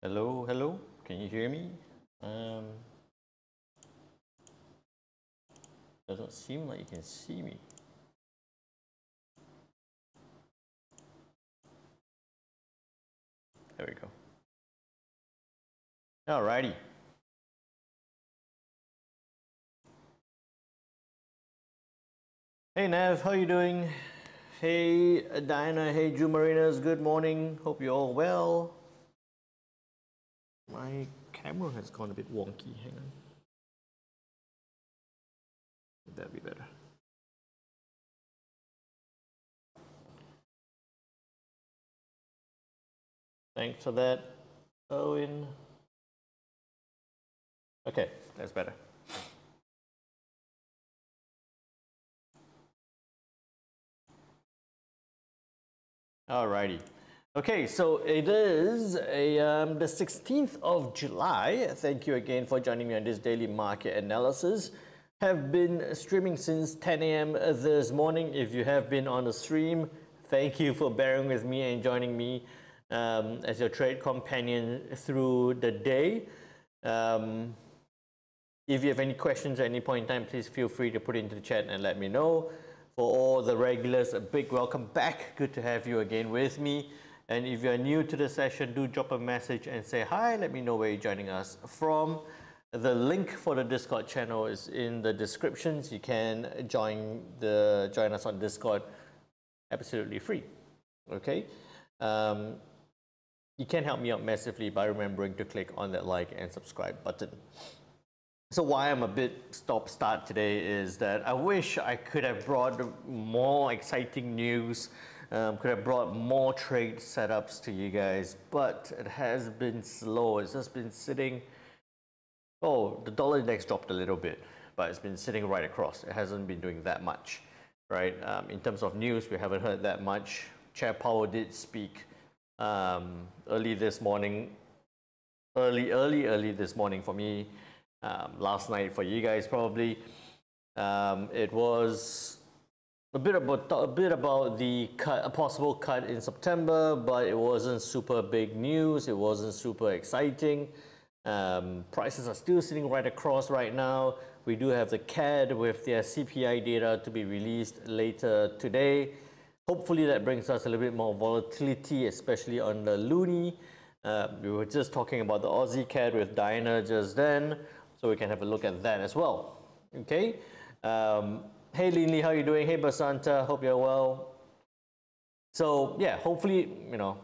Hello, hello. Can you hear me? Doesn't seem like you can see me. There we go. Alrighty. Hey Nev, how you doing? Hey Diana, hey Drew Marinas, good morning. Hope you're all well. My camera has gone a bit wonky. Hang on. That'd be better. Thanks for that, Owen. Okay, that's better. Alrighty. Okay, so it is the 16th of July. Thank you again for joining me on this daily market analysis. Have been streaming since 10 a.m. this morning. If you have been on the stream, thank you for bearing with me and joining me as your trade companion through the day. If you have any questions at any point in time, please feel free to put it into the chat and let me know. For all the regulars, a big welcome back. Good to have you again with me. And if you're new to the session, do drop a message and say hi. Let me know where you're joining us from. The link for the Discord channel is in the descriptions. You can join us on Discord absolutely free. Okay. You can help me out massively by remembering to click on that like and subscribe button. So why I'm a bit stop-start today is that I wish I could have brought more exciting news, could have brought more trade setups to you guys, but it has been slow. It's just been sitting. Oh, the dollar index dropped a little bit, but it's been sitting right across. It hasn't been doing that much, right? In terms of news, we haven't heard that much. Chair Powell did speak early this morning, early this morning for me. Last night for you guys probably. It was a bit about the cut, a possible cut in September, but it wasn't super big news. It wasn't super exciting. Prices are still sitting right across right now. We do have the CAD with their CPI data to be released later today. Hopefully that brings us a little bit more volatility, especially on the loonie. We were just talking about the Aussie CAD with Diana just then, so we can have a look at that as well. Okay. Hey Linley, how you doing? Hey Basanta, hope you're well. So yeah, hopefully,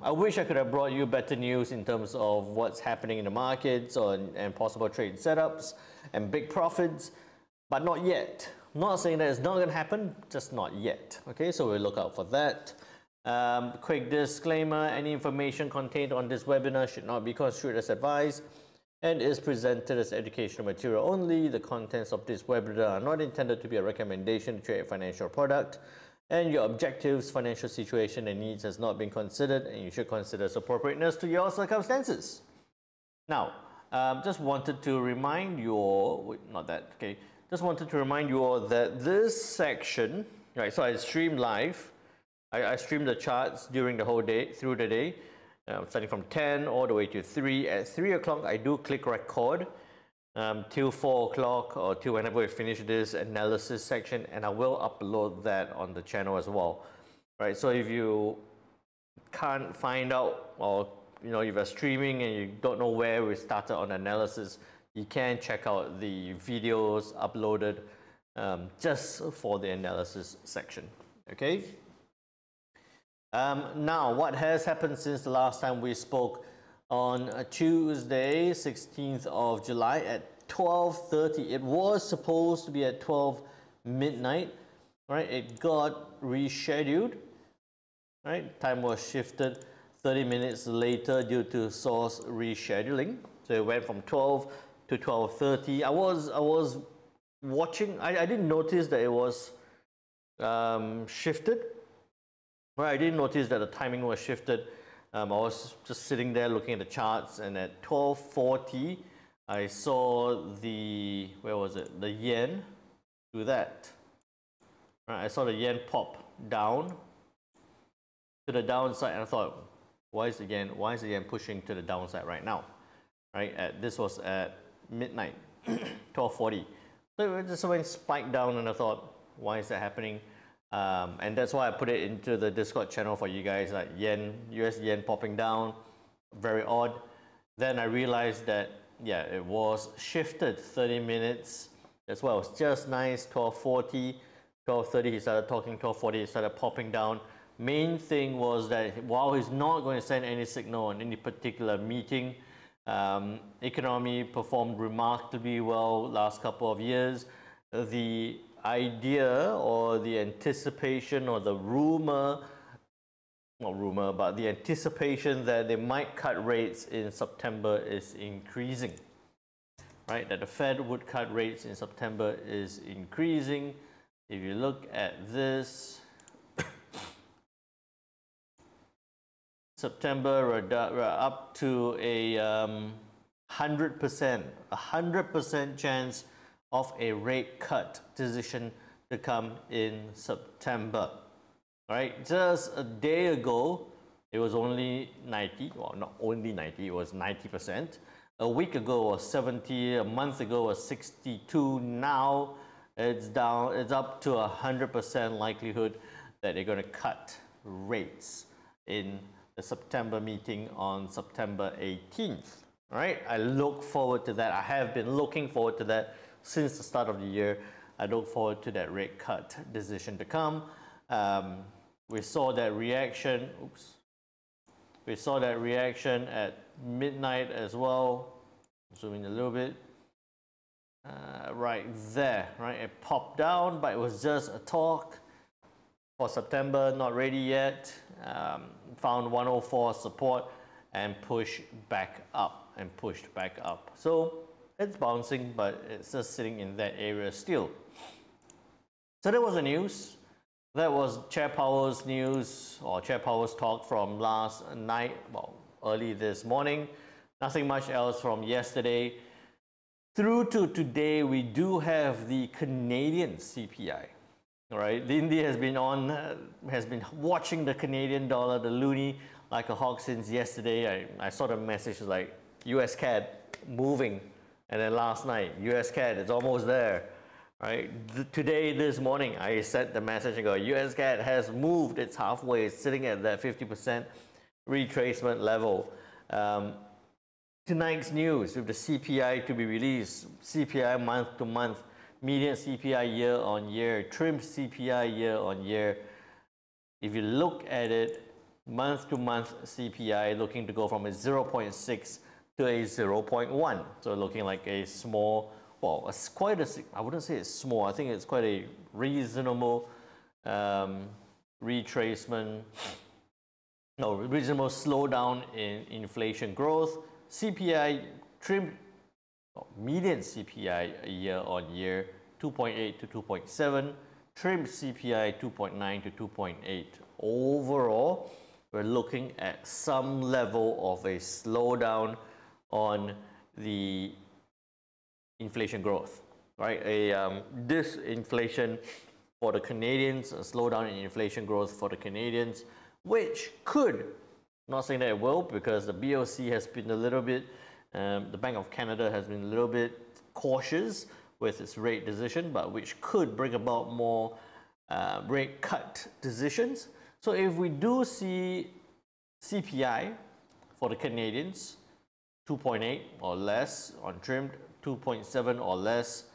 I wish I could have brought you better news in terms of what's happening in the markets and possible trade setups and big profits, but not yet. I'm not saying that it's not going to happen, just not yet. Okay, so we'll look out for that. Quick disclaimer, any information contained on this webinar should not be construed as advice and is presented as educational material only. The contents of this webinar are not intended to be a recommendation to trade a financial product, and your objectives, financial situation, and needs has not been considered, and you should consider its appropriateness to your circumstances. Now, just wanted to remind you all, just wanted to remind you all that this section, right, so I stream live, I stream the charts during the whole day, through the day, starting from 10 all the way to 3. At 3 o'clock, I do click record till 4 o'clock or till whenever we finish this analysis section, and I will upload that on the channel as well. Right, so if you can't find out, or if you're streaming and you don't know where we started on analysis, you can check out the videos uploaded just for the analysis section. Okay. Now, what has happened since the last time we spoke on Tuesday, 16th of July at 12:30? It was supposed to be at 12 midnight, right? It got rescheduled, right? Time was shifted 30 minutes later due to source rescheduling. So it went from 12 to 12:30. I was watching. I didn't notice that it was shifted. Right, I didn't notice that the timing was shifted. I was just sitting there looking at the charts, and at 12:40, I saw the, where was it? The yen do that. Right, I saw the yen pop down to the downside, and I thought, Why is the yen pushing to the downside right now? Right, this was at midnight, 12:40. So it just went spiked down, and I thought, why is that happening? And that's why I put it into the Discord channel for you guys, like US yen popping down, very odd. Then I realized that, yeah, it was shifted 30 minutes. That's why it was just nice, 12:40, 12:30 he started talking, 12:40 he started popping down. Main thing was that while he's not going to send any signal on any particular meeting, economy performed remarkably well last couple of years. The idea or the anticipation or the but the anticipation that they might cut rates in September is increasing, right? That the Fed would cut rates in September is increasing. If you look at this, September, we're up to a 100% chance of a rate cut decision to come in September. All right, just a day ago, it was only 90, well, not only 90, it was 90%. A week ago it was 70, a month ago it was 62. Now it's down, it's up to 100% likelihood that they're going to cut rates in the September meeting on September 18th. All right, I look forward to that. I have been looking forward to that since the start of the year. I look forward to that rate cut decision to come. We saw that reaction. We saw that reaction at midnight as well. Zoom in a little bit. Right there, right? It popped down, but it was just a talk for September, not ready yet. Found 104 support and pushed back up So it's bouncing, but it's just sitting in that area still. So that was the news. That was Chair Powell's news, or Chair Powell's talk from last night, well, early this morning. Nothing much else from yesterday. Through to today, we do have the Canadian CPI. All right, India has been watching the Canadian dollar, the loonie, like a hawk since yesterday. I saw the message like USCAD moving, and then last night USCAD, it's almost there. Right, today, this morning, I sent the message and go, USCAD has moved, it's halfway, it's sitting at that 50% retracement level. Tonight's news with the CPI to be released, CPI month to month, median CPI year on year, trimmed CPI year on year. If you look at it, month to month CPI looking to go from a 0.6 to a 0.1. So looking like a small, well, it's quite a, I wouldn't say it's small, I think it's quite a reasonable retracement, no, reasonable slowdown in inflation growth. CPI trimmed, median CPI year on year, 2.8 to 2.7, trimmed CPI 2.9 to 2.8. Overall, we're looking at some level of a slowdown on the inflation growth, right? Disinflation for the Canadians, a slowdown in inflation growth for the Canadians, which could, I'm not saying that it will, because the BOC has been a little bit, the Bank of Canada has been a little bit cautious with its rate decision, but which could bring about more rate cut decisions. So if we do see CPI for the Canadians, 2.8 or less on trimmed, 2.7 or less,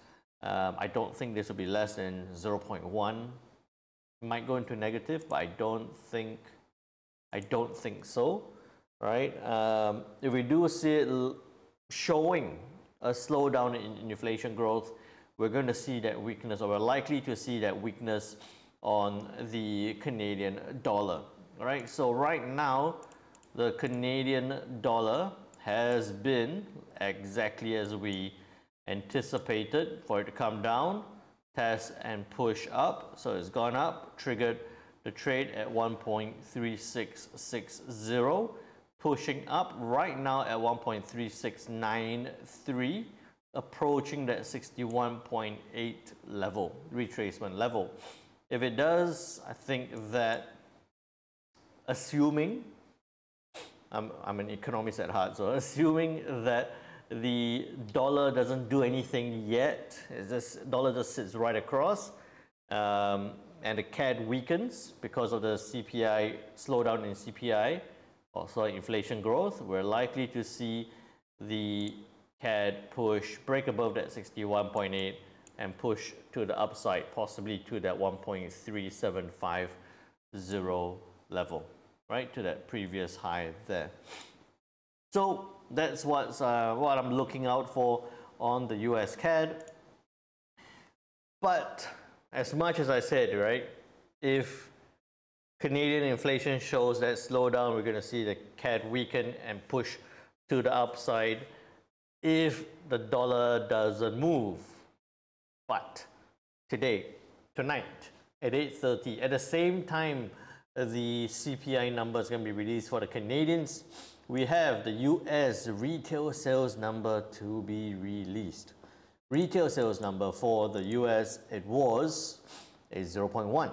I don't think this will be less than 0.1. It might go into negative, but I don't think so, right? If we do see it showing a slowdown in inflation growth, we're going to see that weakness, or we're likely to see that weakness on the Canadian dollar. All right, so right now, the Canadian dollar has been exactly as we anticipated for it to come down, test and push up. So it's gone up, triggered the trade at 1.3660, pushing up right now at 1.3693, approaching that 61.8 level, retracement level. If it does, I think that assuming I'm an economist at heart, so assuming that the dollar doesn't do anything yet, dollar just sits right across, and the CAD weakens because of the CPI slowdown in CPI, also inflation growth, we're likely to see the CAD break above that 61.8 and push to the upside, possibly to that 1.3750 level, right, to that previous high there. So that's what I'm looking out for on the US CAD. But as much as I said, right, if Canadian inflation shows that slowdown, we're going to see the CAD weaken and push to the upside if the dollar doesn't move. But tonight at 8:30, at the same time the CPI number is going to be released for the Canadians, we have the US retail sales number to be released. Retail sales number for the US, it was a 0.1.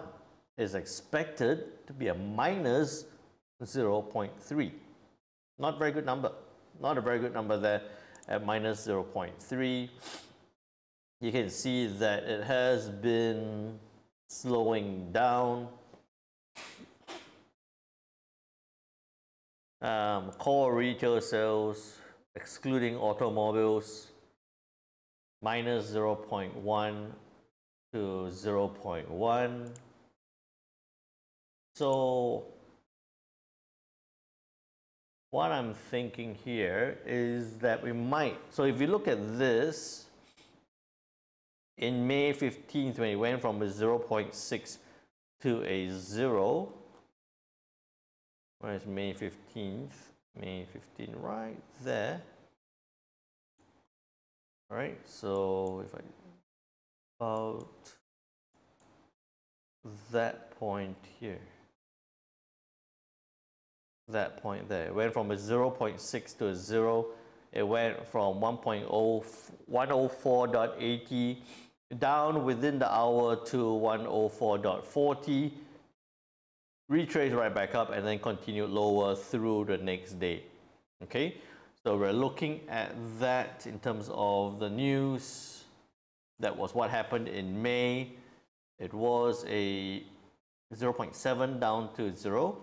Is expected to be a minus 0.3. Not very good number. Not a very good number there at minus 0.3. You can see that it has been slowing down. Core retail sales, excluding automobiles, minus 0.1 to 0.1. So what I'm thinking here is that we might, so if you look at this, in May 15th, when it went from a 0.6 to a 0, where is May 15th? May 15th, right there. All right, so if I, about that point here, that point there, it went from a 0.6 to a 0. It went from 104.80 down within the hour to 104.40, retraced right back up, and then continued lower through the next day. Okay, so we're looking at that in terms of the news. That was what happened in May. It was a 0.7 down to 0.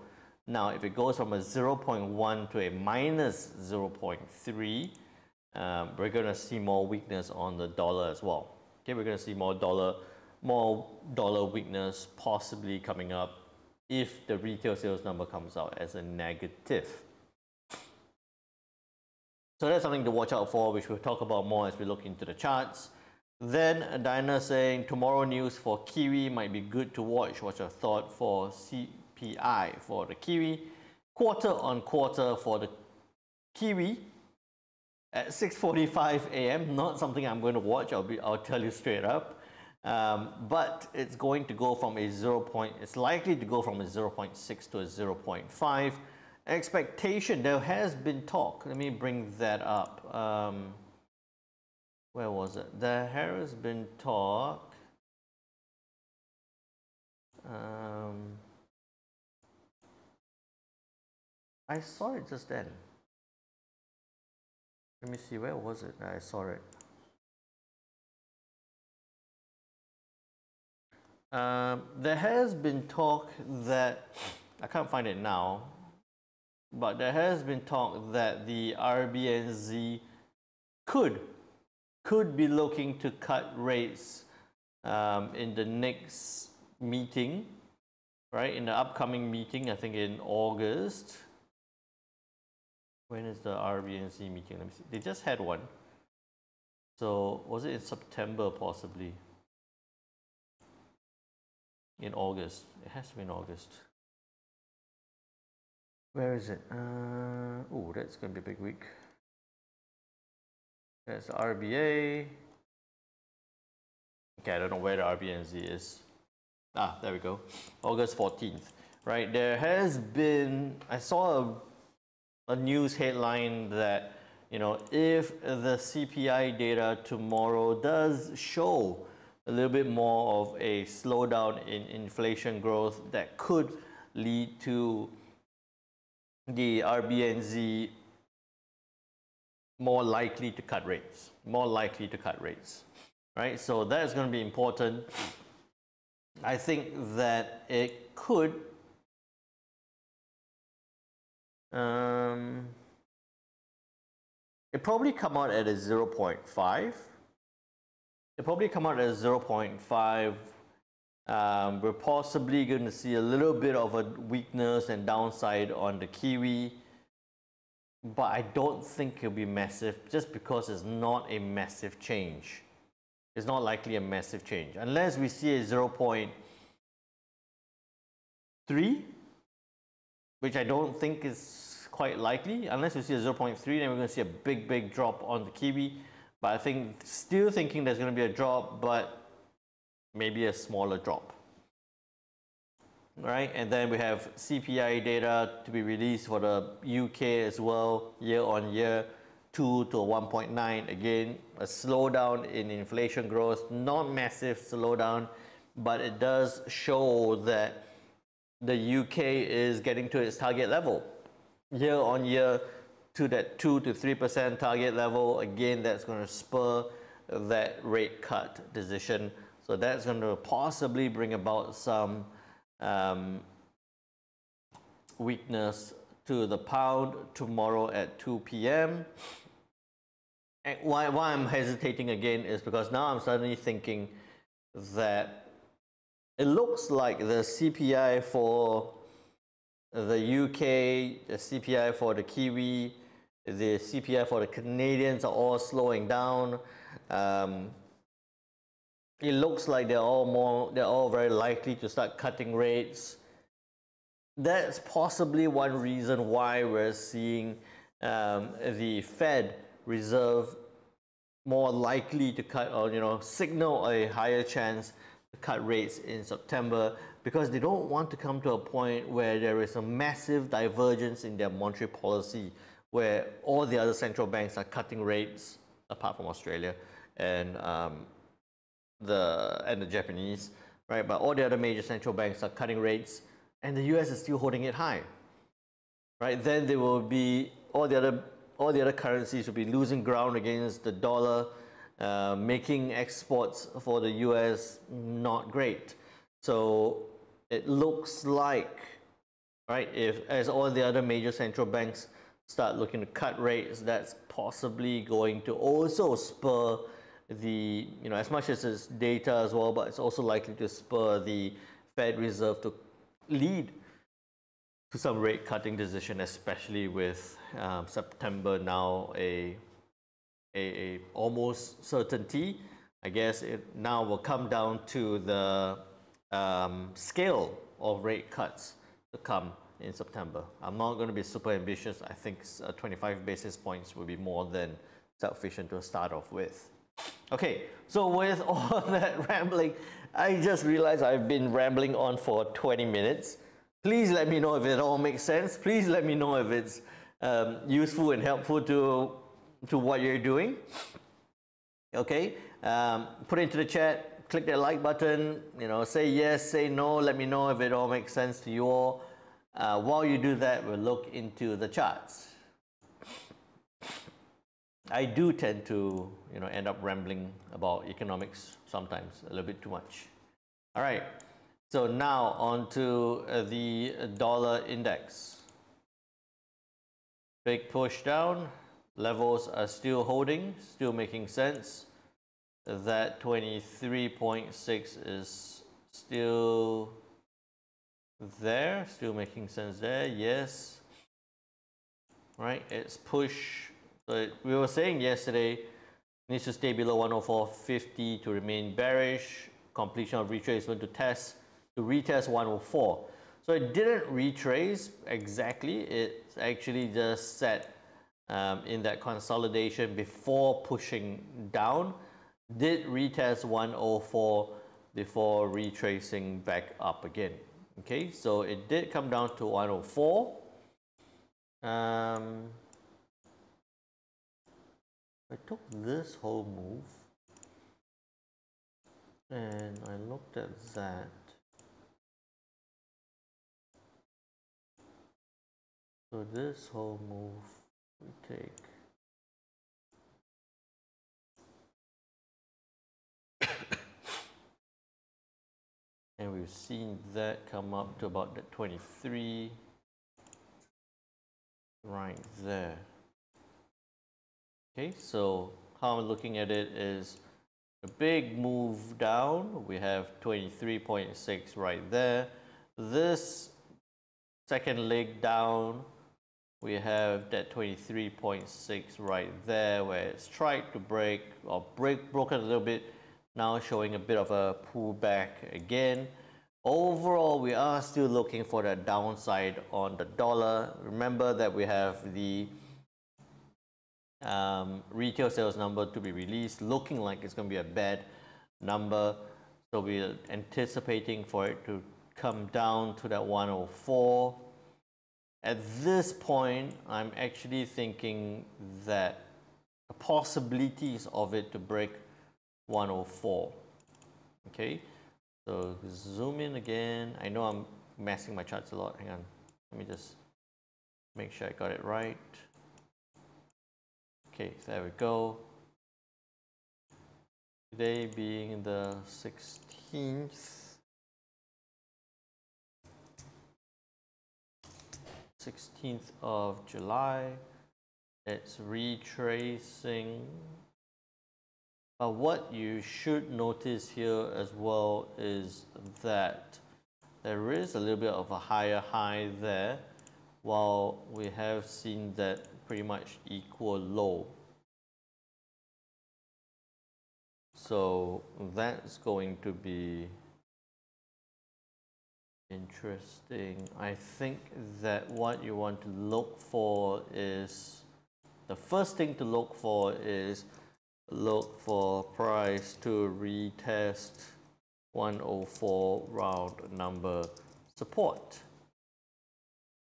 Now, if it goes from a 0.1 to a minus 0.3, we're going to see more weakness on the dollar as well. Okay, we're going to see more dollar weakness possibly coming up if the retail sales number comes out as a negative. So that's something to watch out for, which we'll talk about more as we look into the charts. Then Diana saying tomorrow news for Kiwi might be good to watch. What's your thought for CPI for the Kiwi? Quarter on quarter for the Kiwi at 6:45 a.m. Not something I'm going to watch. I'll tell you straight up. But it's going to go from a it's likely to go from a 0.6 to a 0.5. Expectation, there has been talk. Let me bring that up. Where was it? There has been talk. I saw it just then. Let me see, where was it? I saw it. There has been talk that, I can't find it now, but there has been talk that the RBNZ could be looking to cut rates in the next meeting, right? In the upcoming meeting, I think in August. When is the RBNZ meeting? Let me see. They just had one. So was it in September possibly? In August. It has to be in August. Where is it? Oh, that's going to be a big week. That's the RBA. Okay, I don't know where the RBNZ is. Ah, there we go. August 14th. Right, there has been, I saw a news headline that, you know, if the CPI data tomorrow does show a little bit more of a slowdown in inflation growth, that could lead to the RBNZ more likely to cut rates, right? So that's going to be important. I think that it could it probably come out at a 0.5. It probably come out at a 0.5. We're possibly going to see a little bit of a weakness and downside on the Kiwi, but I don't think it'll be massive just because it's not a massive change. It's not likely a massive change unless we see a 0.3, which I don't think is quite likely. Unless we see a 0.3, then we're going to see a big drop on the Kiwi. But I think, still thinking there's going to be a drop, but maybe a smaller drop. Right, and then we have CPI data to be released for the UK as well, year on year, 2 to 1.9. Again, a slowdown in inflation growth, not massive slowdown, but it does show that the UK is getting to its target level. Year on year, to that 2 to 3% target level. Again, that's going to spur that rate cut decision. So that's going to possibly bring about some weakness to the pound tomorrow at 2 p.m. And why I'm hesitating again is because now I'm suddenly thinking that it looks like the CPI for the UK, the CPI for the Kiwi, the CPI for the Canadians are all slowing down. It looks like they're all very likely to start cutting rates. That's possibly one reason why we're seeing the Fed Reserve more likely to cut, or signal a higher chance to cut rates in September, because they don't want to come to a point where there is a massive divergence in their monetary policy, where all the other central banks are cutting rates, apart from Australia and the Japanese, right? But all the other major central banks are cutting rates, and the US is still holding it high, right? Then there will be all the other currencies will be losing ground against the dollar, making exports for the US not great. So it looks like, right, as all the other major central banks start looking to cut rates, that's possibly going to also spur the, as much as it's data as well, but it's also likely to spur the Fed Reserve to lead to some rate cutting decision, especially with September now a almost certainty. I guess it now will come down to the scale of rate cuts to come in September. I'm not going to be super ambitious. I think 25 basis points will be more than sufficient to start off with. Okay, so with all that rambling, I just realized I've been rambling on for 20 minutes. Please let me know if it all makes sense. Please let me know if it's useful and helpful to what you're doing. Okay, put it into the chat, click that like button, say yes, say no, let me know if it all makes sense to you all. While you do that, we'll look into the charts. I do tend to, end up rambling about economics sometimes, a little bit too much. All right, so now on to the dollar index. Big push down, levels are still holding, still making sense. That 23.6 is still there, still making sense there, yes. Right, it's push. So we were saying yesterday, needs to stay below 104.50 to remain bearish. Completion of retracement to retest 104. So it didn't retrace exactly. It actually just sat in that consolidation before pushing down. Did retest 104 before retracing back up again. Okay, so it did come down to 104. I took this whole move and I looked at that. So this whole move we take and we've seen that come up to about the 23 right there. Okay, so how I'm looking at it is a big move down. We have 23.6 right there. This second leg down, we have that 23.6 right there where it's tried to break or broken a little bit, now showing a bit of a pullback again. Overall, we are still looking for the downside on the dollar. Remember that we have the retail sales number to be released, looking like it's going to be a bad number. So we're anticipating for it to come down to that 104. At this point, I'm actually thinking that the possibilities of it to break 104. Okay, so zoom in again. I know I'm messing my charts a lot. Hang on. Let me just make sure I got it right. Okay, so there we go. Today being the 16th of July. It's retracing. But what you should notice here as well is that there is a little bit of a higher high there, while we have seen that pretty much equal low. So that's going to be interesting. I think that what you want to look for is, the first thing to look for is look for price to retest 104 round number support.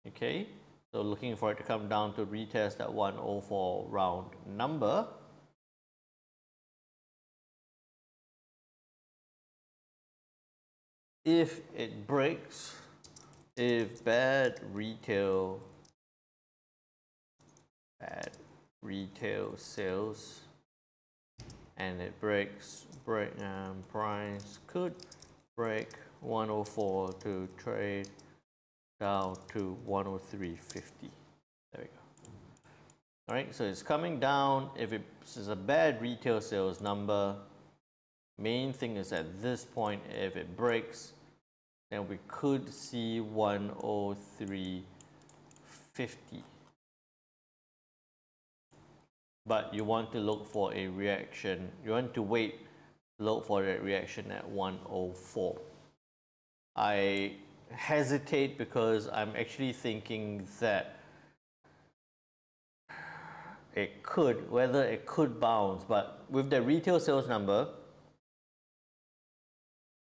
Okay, so looking for it to come down to retest that 104 round number. If it breaks, if bad retail sales and it breaks, price could break 104 to trade down to 103.50. There we go. All right, so it's coming down. If it's a bad retail sales number, main thing is at this point, if it breaks, then we could see 103.50. But you want to look for a reaction. You want to wait, look for that reaction at 104. I hesitate because I'm actually thinking that it could, whether it could bounce, but with the retail sales number,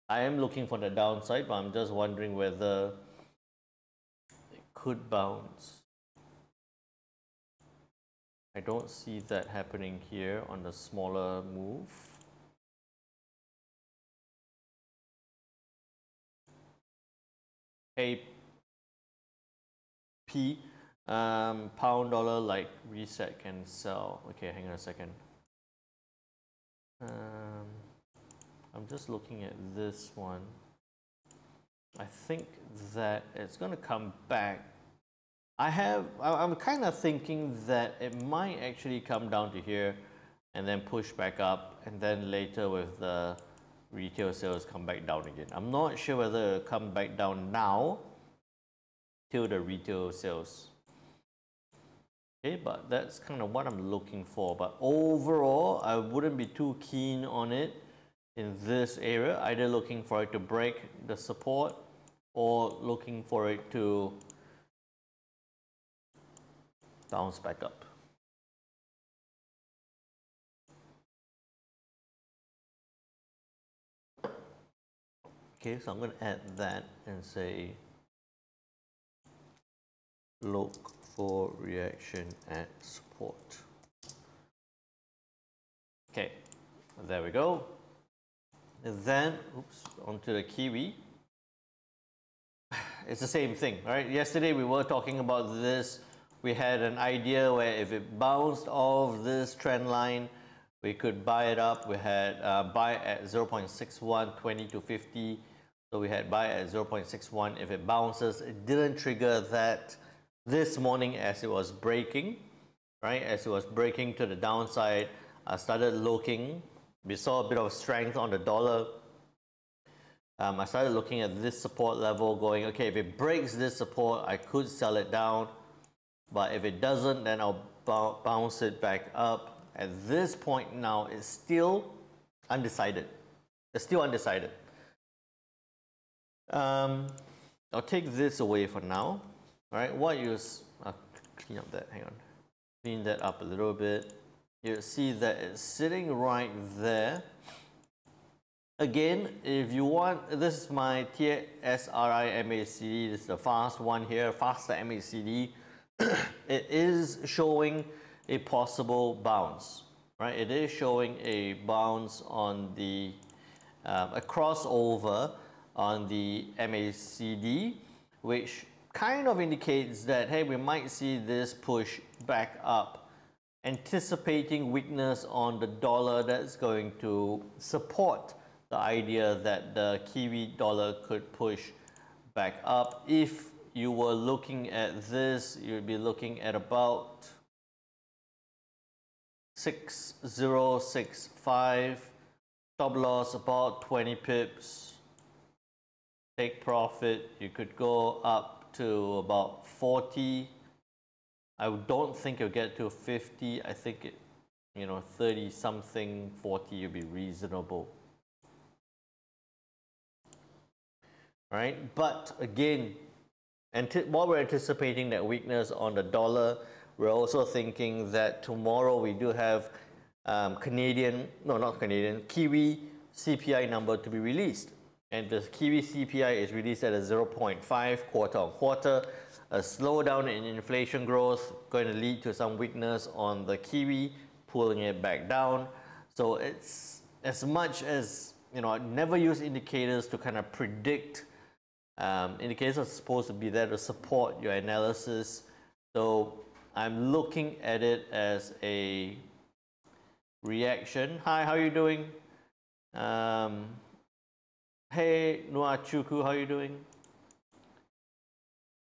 I am looking for the downside, but I'm just wondering whether it could bounce. I don't see that happening here on the smaller move. AP, pound dollar like reset can sell. Okay, hang on a second. I'm just looking at this one. I think that it's going to come back. I'm kind of thinking that it might actually come down to here and then push back up, and then later with the retail sales come back down again. I'm not sure whether it'll come back down now till the retail sales. Okay, but that's kind of what I'm looking for. But overall, I wouldn't be too keen on it in this area, either looking for it to break the support or looking for it to bounce back up. Okay, so I'm going to add that and say look for reaction at support. Okay, there we go. And then, oops, onto the Kiwi. It's the same thing, right? Yesterday we were talking about this we had an idea where if it bounced off this trend line, we could buy it up. We had buy at 0.61, 20 to 50. So we had buy at 0.61. If it bounces, it didn't trigger that this morning as it was breaking, right? As it was breaking to the downside, I started looking. We saw a bit of strength on the dollar. I started looking at this support level going, okay, if it breaks this support, I could sell it down. But if it doesn't, then I'll bounce it back up. At this point now, it's still undecided. It's still undecided. I'll take this away for now. All right, I'll clean up that, hang on. Clean that up a little bit. You see that it's sitting right there. Again, if you want, this is my TSRI MACD. This is the fast one here, faster MACD. It is showing a possible bounce, right? It is showing a bounce on the, a crossover on the MACD, which kind of indicates that, hey, we might see this push back up, anticipating weakness on the dollar that's going to support the idea that the Kiwi dollar could push back up. If you were looking at this, you'd be looking at about 6065, stop loss about 20 pips, take profit, you could go up to about 40. I don't think you'll get to 50. I think it, 30 something, 40 would be reasonable. Right? But again, while we're anticipating that weakness on the dollar, we're also thinking that tomorrow we do have Kiwi CPI number to be released. And the Kiwi CPI is released at a 0.5 quarter on quarter. A slowdown in inflation growth going to lead to some weakness on the Kiwi, pulling it back down. So it's as much as, I never use indicators to kind of predict. Indicators are supposed to be there to support your analysis. So I'm looking at it as a reaction. Hi, how are you doing? Hey, Noah Chuku, how are you doing?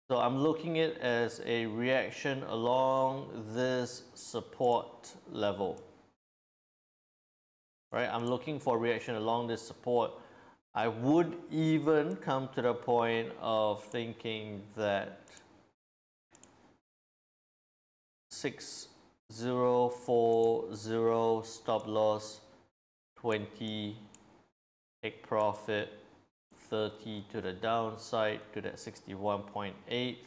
So I'm looking at it as a reaction along this support level. Right? I'm looking for a reaction along this support. I would even come to the point of thinking that 6040 stop loss, 20 take profit, 30 to the downside to that 61.8,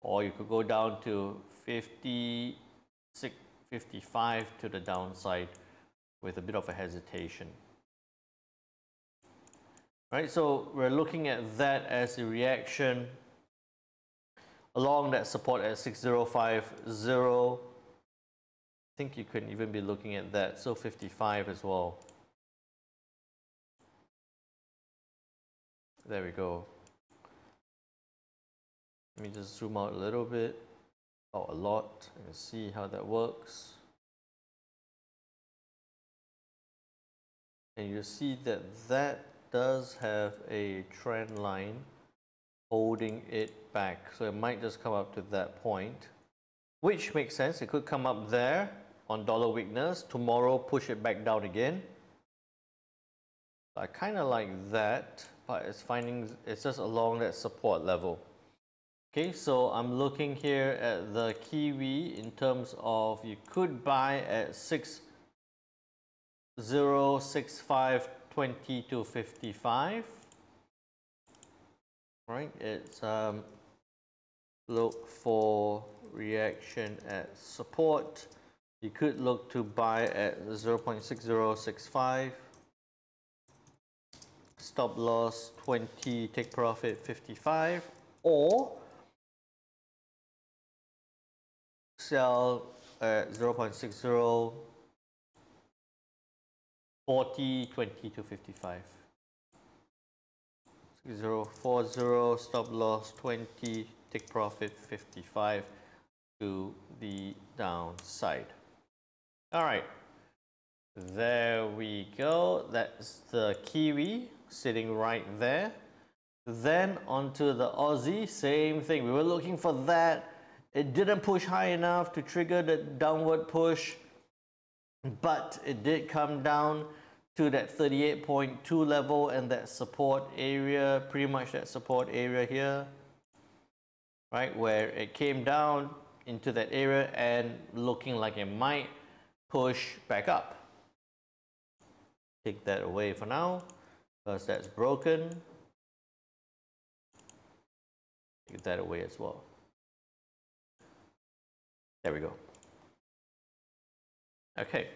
or you could go down to 56, 55 to the downside with a bit of a hesitation. Right, so we're looking at that as a reaction along that support at 6050. I think you could even be looking at that, so 55 as well. There we go. Let me just zoom out a little bit, a lot, and see how that works. And you see that that does have a trend line holding it back. So it might just come up to that point, which makes sense. It could come up there on dollar weakness. Tomorrow, push it back down again. I kind of like that, but it's just along that support level. Okay, so I'm looking here at the Kiwi in terms of you could buy at 6065, 20 to 55. Right, it's look for reaction at support. You could look to buy at 0.6065. Stop loss 20, take profit 55, or sell at 0.60, 40, 20 to 55. 6040, stop loss 20, take profit 55. to the downside. All right, there we go. That's the Kiwi sitting right there. Then onto the Aussie, same thing. We were looking for that. It didn't push high enough to trigger the downward push, but it did come down to that 38.2 level and that support area, pretty much that support area here, right, where it came down into that area and looking like it might push back up. Take that away for now because that's broken. Take that away as well. There we go. Okay,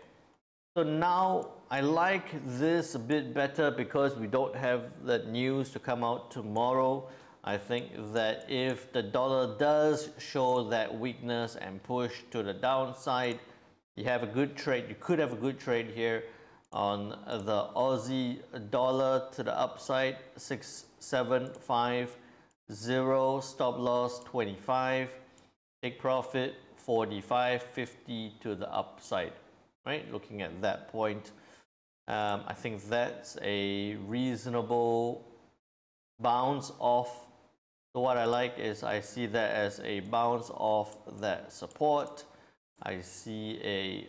so now I like this a bit better because we don't have the news to come out tomorrow. I think that if the dollar does show that weakness and push to the downside, you have a good trade. You could have a good trade here on the Aussie dollar to the upside, 6750, stop loss 25, take profit 45.50 to the upside, right? Looking at that point, I think that's a reasonable bounce off. So what I like is I see that as a bounce off that support. I see a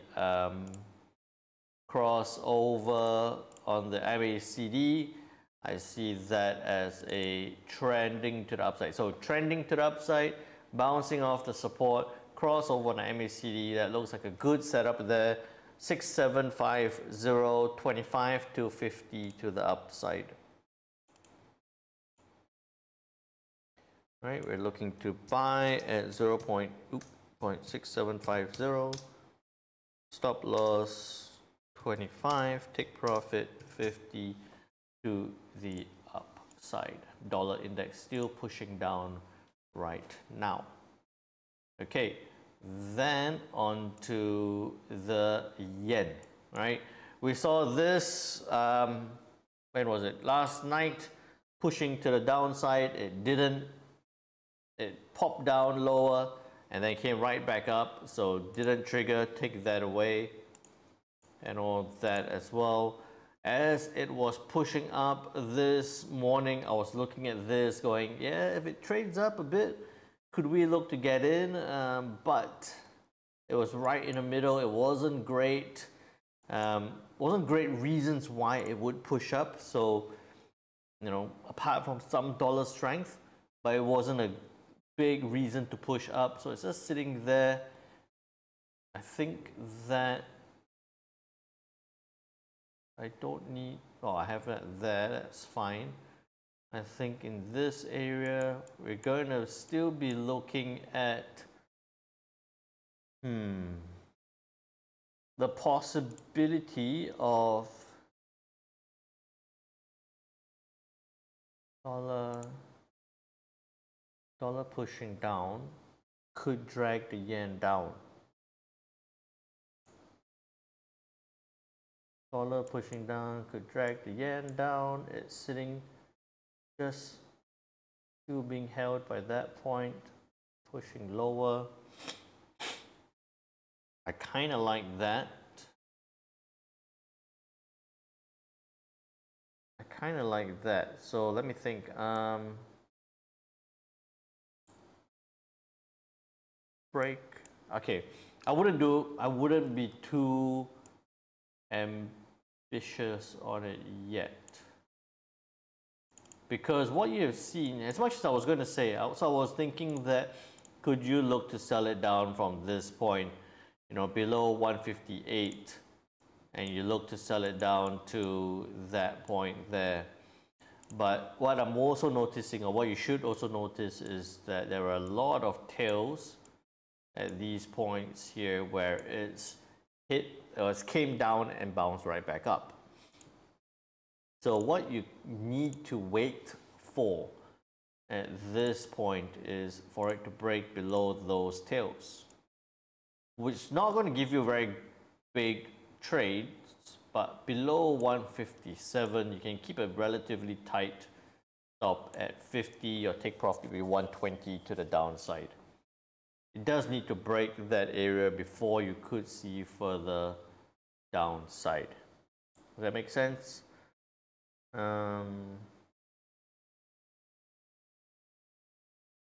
crossover on the MACD. I see that as a trending to the upside. So trending to the upside, bouncing off the support, crossover on the MACD. That looks like a good setup there. 6750, 25 to 50 to the upside. Right, we're looking to buy at 0.6750, stop loss 25, take profit 50 to the upside. Dollar index still pushing down right now. Okay, then on to the yen, right? We saw this, when was it? Last night, pushing to the downside. It didn't. It popped down lower and then came right back up, so didn't trigger. Take that away and all that as well. As it was pushing up this morning, I was looking at this going, yeah, if it trades up a bit, could we look to get in? But it was right in the middle. It wasn't great. Wasn't great reasons why it would push up. So, you know, apart from some dollar strength, but it wasn't a big reason to push up. So it's just sitting there. I think that I don't need, oh, I have that there, that's fine. I think in this area, we're going to still be looking at the possibility of dollar pushing down could drag the yen down. Dollar pushing down could drag the yen down. It's sitting just still being held by that point, pushing lower. I kind of like that. I kind of like that. So let me think. Break. Okay, I wouldn't be too ambitious on it yet, because what you have seen, as much as I was going to say, so I was thinking that could you look to sell it down from this point, you know, below 158, and you look to sell it down to that point there. But what I'm also noticing, or what you should also notice, is that there are a lot of tails at these points here where it's hit, or it came down and bounced right back up. So what you need to wait for at this point is for it to break below those tails, which is not going to give you a very big trade, but below 157, you can keep a relatively tight stop at 50, or take profit with 120 to the downside. it does need to break that area before you could see further downside. Does that make sense?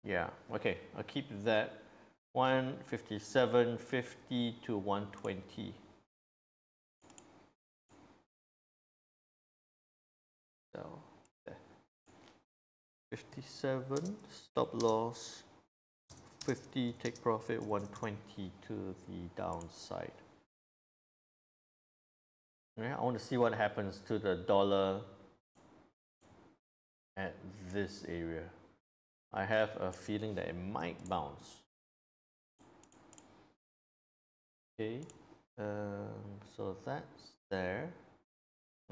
Yeah, okay, I'll keep that 157.50 to 120. So 57, stop loss, 50, take profit, 120 to the downside. Yeah, I want to see what happens to the dollar at this area. I have a feeling that it might bounce. Okay, so that's there.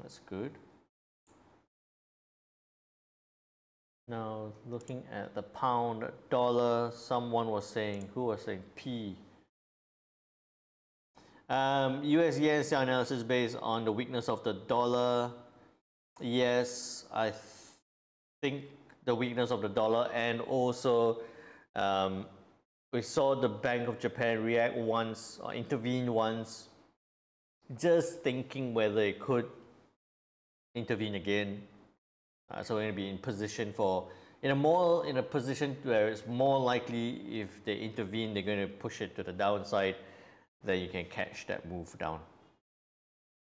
That's good. Now, looking at the pound dollar, someone was saying, who was saying P? US yen sell analysis based on the weakness of the dollar. Yes, I think the weakness of the dollar, and also we saw the Bank of Japan react once or intervene once, just thinking whether it could intervene again. So we're going to be in position for in a position where it's more likely if they intervene, they're going to push it to the downside, then you can catch that move down.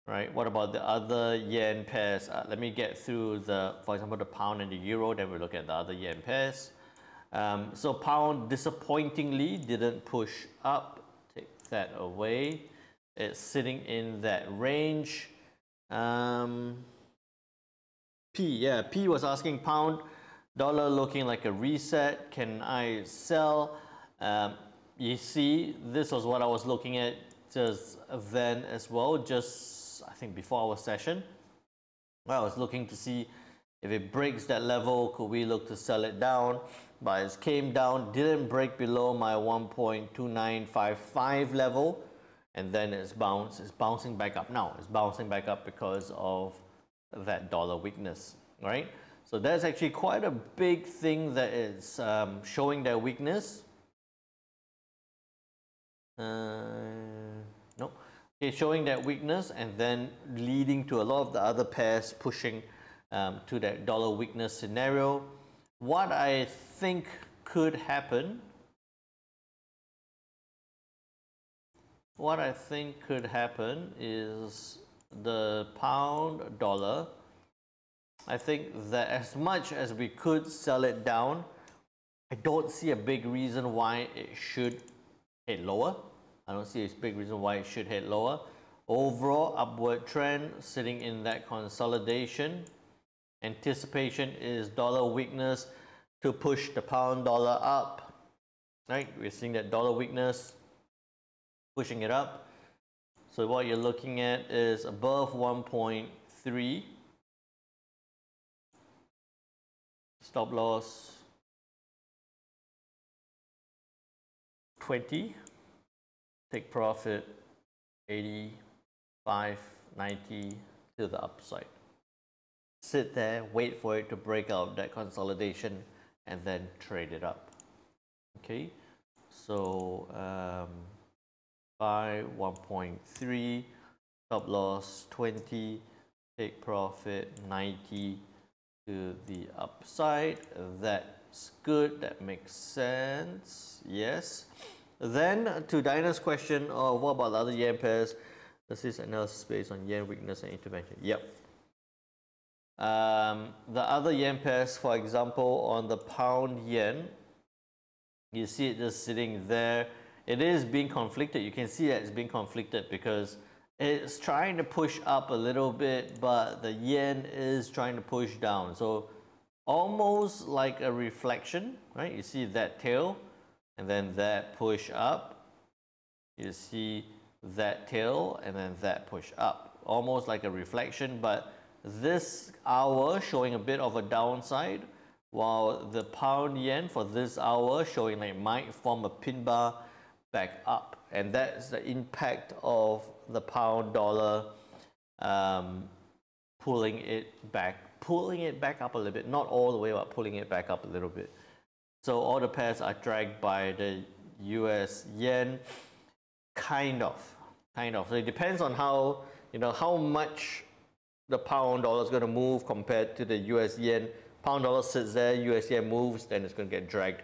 Right? What about the other yen pairs? Let me get through the, for example, the pound and the euro. Then we'll look at the other yen pairs. So pound disappointingly didn't push up. Take that away. It's sitting in that range. P was asking pound dollar looking like a reset. Can I sell? You see, this was what I was looking at just then as well, just I think before our session. Well, I was looking to see if it breaks that level, could we look to sell it down? But it came down, didn't break below my 1.2955 level, and then it's bouncing back up now. It's bouncing back up because of that dollar weakness, right? So that's actually quite a big thing that is showing their weakness. No, it's showing that weakness and then leading to a lot of the other pairs pushing to that dollar weakness scenario. What I think could happen is the pound dollar. I think that as much as we could sell it down, I don't see a big reason why it should head lower. I don't see a big reason why it should head lower. Overall upward trend sitting in that consolidation. Anticipation is dollar weakness to push the pound dollar up. Right? We're seeing that dollar weakness pushing it up. So what you're looking at is above 1.3. Stop loss 20. Take profit 85, 90 to the upside. Sit there, wait for it to break out that consolidation and then trade it up. Okay, so buy 1.3, stop loss 20, take profit 90 to the upside. That's good, that makes sense, yes. Then to Dinah's question of what about the other yen pairs? This is analysis based on yen weakness and intervention. Yep. The other yen pairs, for example, on the pound yen, you see it just sitting there. It is being conflicted. You can see that it's being conflicted because it's trying to push up a little bit, but the yen is trying to push down. So almost like a reflection, right? You see that tail and then that push up. You see that tail and then that push up. Almost like a reflection, but this hour showing a bit of a downside, while the pound yen for this hour showing like might form a pin bar back up. And that's the impact of the pound dollar pulling it back up a little bit, not all the way, but pulling it back up a little bit. So all the pairs are dragged by the US yen, kind of. So it depends on how, how much the pound dollar is going to move compared to the US yen. Pound dollar sits there, US yen moves, then it's going to get dragged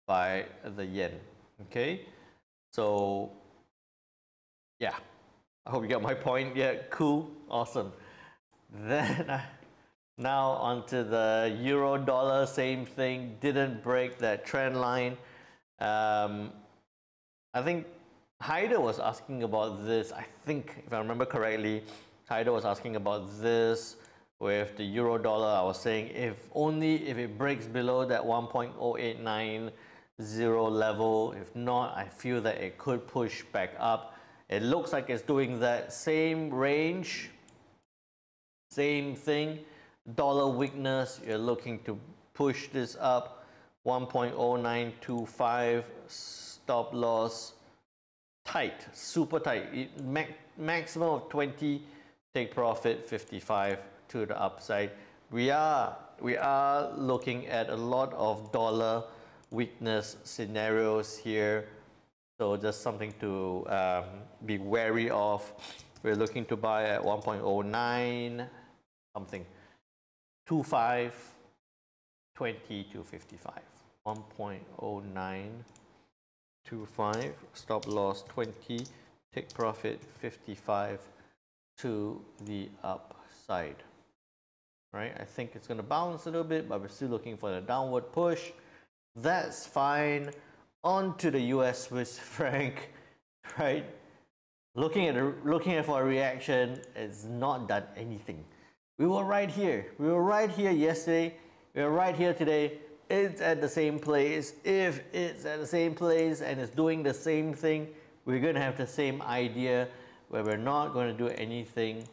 by the yen. Okay, so yeah, I hope you get my point. Yeah, cool, awesome. Then now onto the euro dollar, same thing, didn't break that trend line. I think Haider was asking about this. I think, if I remember correctly, Haider was asking about this with the euro dollar. I was saying if it breaks below that 1.0890 level, if not, I feel that it could push back up. It looks like it's doing that same range, same thing. Dollar weakness, you're looking to push this up. 1.0925 stop loss, tight, super tight. Maximum of 20, take profit 55 to the upside. We are looking at a lot of dollar weakness scenarios here, so just something to be wary of. We're looking to buy at 1.09 something, 25, 20 to 55. 1.0925, stop loss 20, take profit 55 to the upside. Right, I think it's going to bounce a little bit, but we're still looking for the downward push. That's fine. On to the US Swiss franc, right? Looking for a reaction, it's not done anything. We were right here. We were right here yesterday. We are right here today. It's at the same place. If it's at the same place and it's doing the same thing, we're going to have the same idea where we're not going to do anything.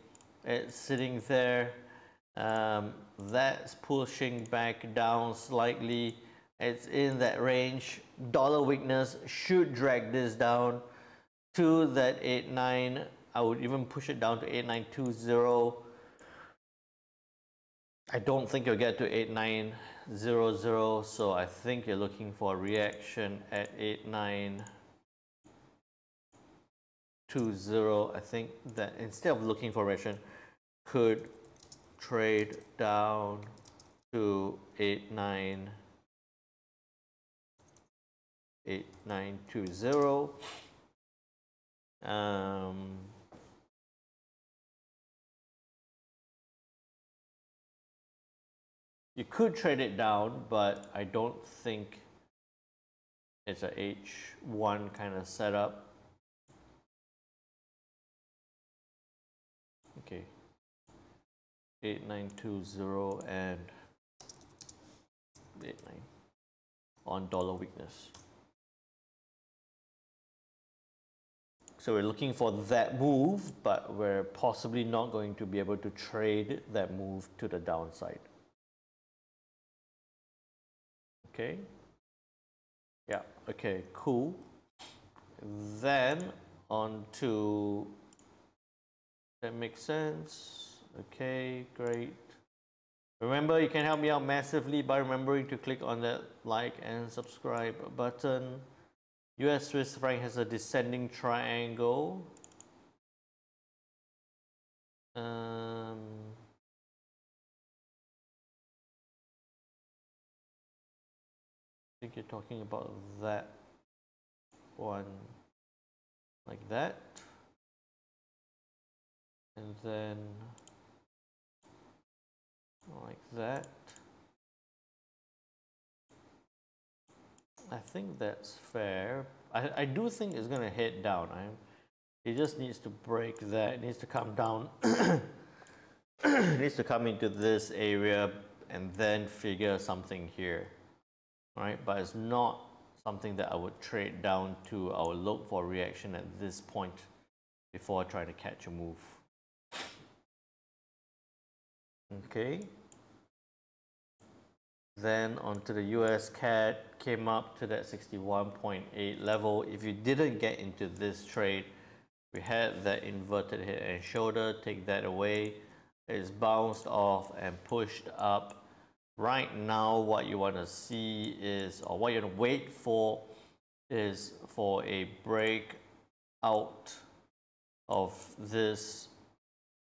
It's sitting there. That's pushing back down slightly. It's in that range. Dollar weakness should drag this down to that 89. I would even push it down to 8920. I don't think you'll get to 8900, so I think you're looking for a reaction at 8920. I think that instead of looking for a reaction, could trade down to 8920. You could trade it down, but I don't think it's a H1 kind of setup. Okay, 8920 and 89 on dollar weakness. So we're looking for that move, but we're possibly not going to be able to trade that move to the downside. Okay. Yeah, okay, cool. Then on to, that makes sense. Okay, great. Remember, you can help me out massively by remembering to click on that like and subscribe button. US Swiss franc has a descending triangle. I think you're talking about that one, like that, and then like that. I think that's fair. I do think it's going to head down. It just needs to break that. It needs to come down. It needs to come into this area and then figure something here. Right? But it's not something that I would trade down to. I would look for reaction at this point before trying to catch a move. Okay. Then onto the USCAD, came up to that 61.8 level. If you didn't get into this trade, we had that inverted head and shoulder, take that away. It's bounced off and pushed up. Right now, what you want to see is, or what you want to wait for, is for a break out of this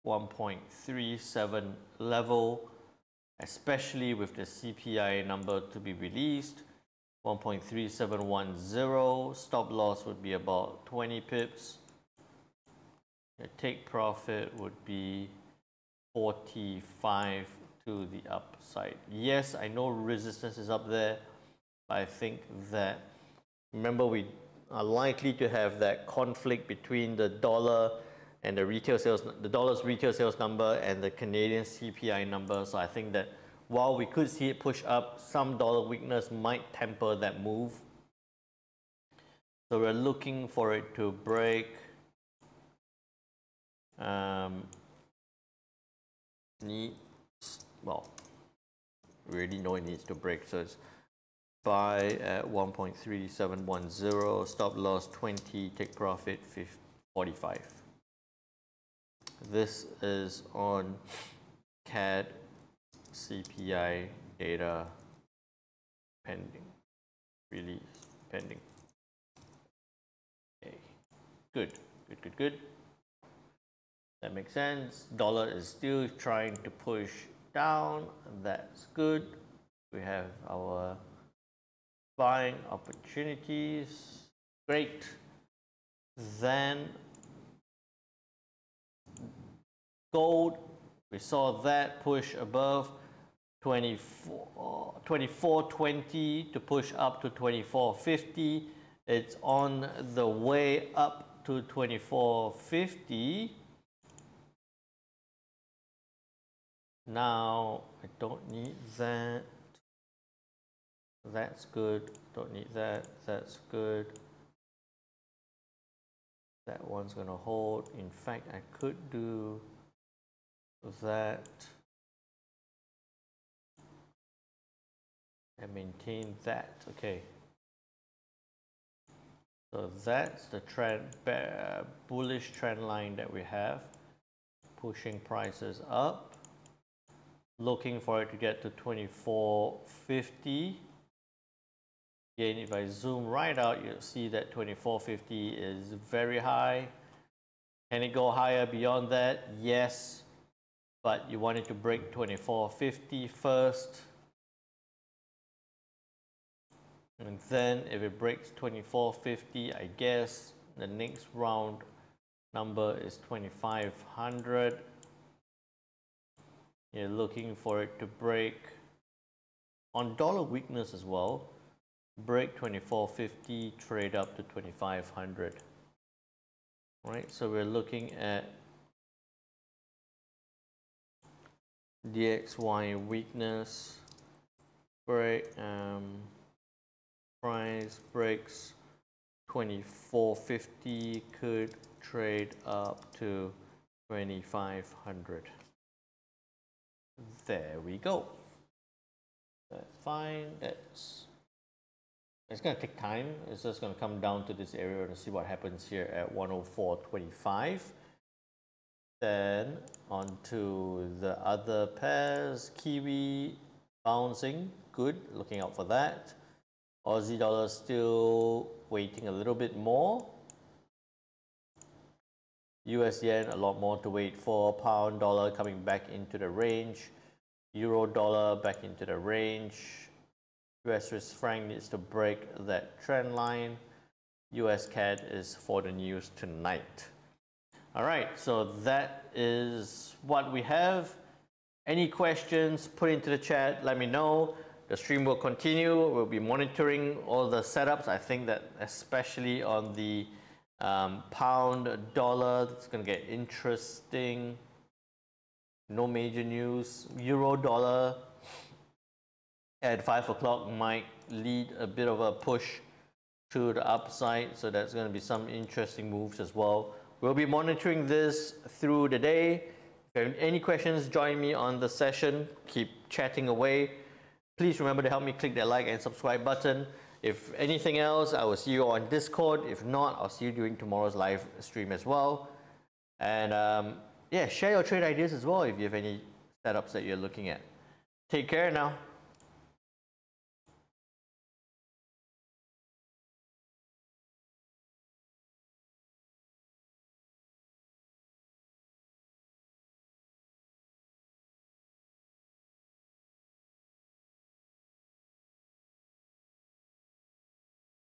1.37 level, especially with the CPI number to be released. 1.3710, stop loss would be about 20 pips. The take profit would be 45 to the upside. Yes, I know resistance is up there, but I think that, remember, we are likely to have that conflict between the dollar and the retail sales, the dollar's retail sales number and the Canadian CPI number. So I think that while we could see it push up, some dollar weakness might temper that move. So we're looking for it to break well, we already know it needs to break, so it's buy at 1.3710, stop loss 20, take profit 45. This is on CAD CPI data pending, release pending. Okay, good. That makes sense. Dollar is still trying to push down. That's good. We have our buying opportunities. Great. Then gold, we saw that push above 24.20 to push up to 24.50. It's on the way up to 24.50. Now I don't need that. That's good. Don't need that. That's good. That one's gonna hold. In fact, I could do that and maintain that. Okay. So that's the trend, bullish trend line that we have, pushing prices up. Looking for it to get to 24.50. Again, if I zoom right out, you'll see that 24.50 is very high. Can it go higher beyond that? Yes, but you want it to break 24.50 first. And then if it breaks 24.50, I guess the next round number is 2,500. You're looking for it to break on dollar weakness as well. Break 24.50, trade up to 2,500. Right, so we're looking at DXY weakness, break, price breaks 24.50, could trade up to 2,500. There we go. That's fine. It's going to take time. It's just going to come down to this area to see what happens here at 104.25. Then on to the other pairs. Kiwi bouncing, good, looking out for that. Aussie dollar still waiting a little bit more. US yen, a lot more to wait for. Pound dollar coming back into the range. Euro dollar back into the range. US Swiss franc needs to break that trend line. US CAD is for the news tonight. All right, so that is what we have. Any questions, put into the chat, let me know. The stream will continue. We'll be monitoring all the setups. I think that especially on the pound dollar, it's going to get interesting. No major news. Euro dollar at 5 o'clock might lead a bit of a push to the upside, so that's going to be some interesting moves as well. We'll be monitoring this through the day. If you have any questions, join me on the session. Keep chatting away. Please remember to help me click that like and subscribe button. If anything else, I will see you on Discord. If not, I'll see you during tomorrow's live stream as well. And yeah, share your trade ideas as well if you have any setups that you're looking at. Take care now.